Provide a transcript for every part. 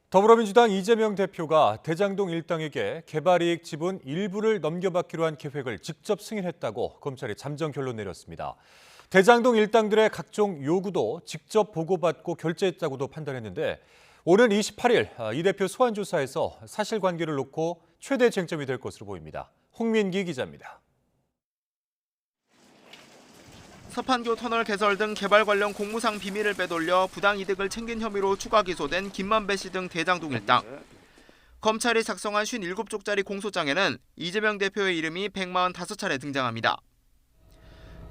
더불어민주당 이재명 대표가 대장동 일당에게 개발이익 지분 일부를 넘겨받기로 한 계획을 직접 승인했다고 검찰이 잠정 결론 내렸습니다. 대장동 일당들의 각종 요구도 직접 보고받고 결재했다고도 판단했는데 오는 28일 이 대표 소환 조사에서 사실관계를 놓고 최대 쟁점이 될 것으로 보입니다. 홍민기 기자입니다. 서판교 터널 개설 등 개발 관련 공무상 비밀을 빼돌려 부당 이득을 챙긴 혐의로 추가 기소된 김만배 씨 등 대장동 일당. 검찰이 작성한 57쪽짜리 공소장에는 이재명 대표의 이름이 145차례 등장합니다.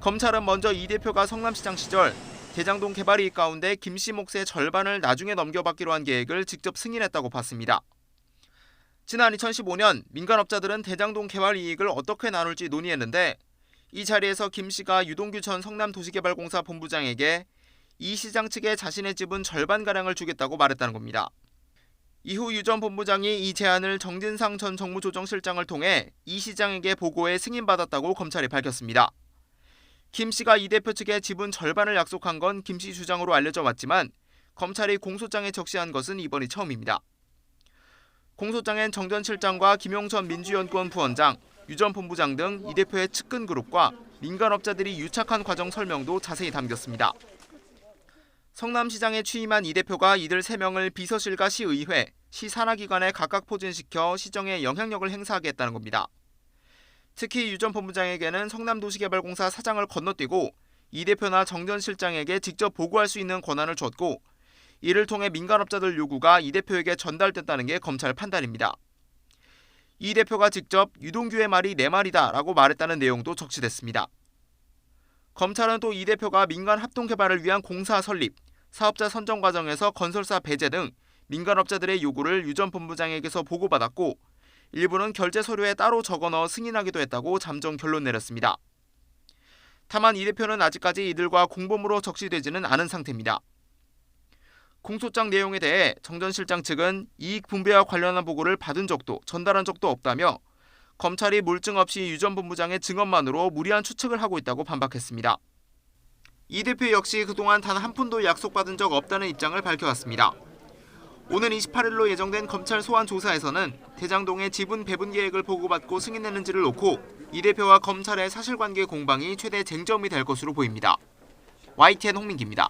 검찰은 먼저 이 대표가 성남시장 시절 대장동 개발 이익 가운데 김 씨 몫의 절반을 나중에 넘겨받기로 한 계획을 직접 승인했다고 봤습니다. 지난 2015년 민간업자들은 대장동 개발 이익을 어떻게 나눌지 논의했는데 이 자리에서 김 씨가 유동규 전 성남도시개발공사 본부장에게 이 시장 측에 자신의 지분 절반가량을 주겠다고 말했다는 겁니다. 이후 유 전 본부장이 이 제안을 정진상 전 정무조정실장을 통해 이 시장에게 보고해 승인받았다고 검찰이 밝혔습니다. 김 씨가 이 대표 측에 지분 절반을 약속한 건 김 씨 주장으로 알려져 왔지만 검찰이 공소장에 적시한 것은 이번이 처음입니다. 공소장엔 정 전 실장과 김용천 민주연구원 부원장, 유 전 본부장 등 이 대표의 측근 그룹과 민간업자들이 유착한 과정 설명도 자세히 담겼습니다. 성남시장에 취임한 이 대표가 이들 3명을 비서실과 시의회, 시 산하기관에 각각 포진시켜 시정에 영향력을 행사하겠다는 겁니다. 특히 유 전 본부장에게는 성남도시개발공사 사장을 건너뛰고 이 대표나 정 전 실장에게 직접 보고할 수 있는 권한을 줬고 이를 통해 민간업자들 요구가 이 대표에게 전달됐다는 게 검찰 판단입니다. 이 대표가 직접 유동규의 말이 내 말이다라고 말했다는 내용도 적시됐습니다. 검찰은 또 이 대표가 민간 합동개발을 위한 공사 설립, 사업자 선정 과정에서 건설사 배제 등 민간업자들의 요구를 유 전 본부장에게서 보고받았고 일부는 결재 서류에 따로 적어넣어 승인하기도 했다고 잠정 결론 내렸습니다. 다만 이 대표는 아직까지 이들과 공범으로 적시되지는 않은 상태입니다. 공소장 내용에 대해 정 전 실장 측은 이익 분배와 관련한 보고를 받은 적도 전달한 적도 없다며 검찰이 물증 없이 유 전 본부장의 증언만으로 무리한 추측을 하고 있다고 반박했습니다. 이 대표 역시 그동안 단 한 푼도 약속받은 적 없다는 입장을 밝혀왔습니다. 오는 28일로 예정된 검찰 소환 조사에서는 대장동의 지분 배분 계획을 보고받고 승인했는지를 놓고 이 대표와 검찰의 사실관계 공방이 최대 쟁점이 될 것으로 보입니다. YTN 홍민기입니다.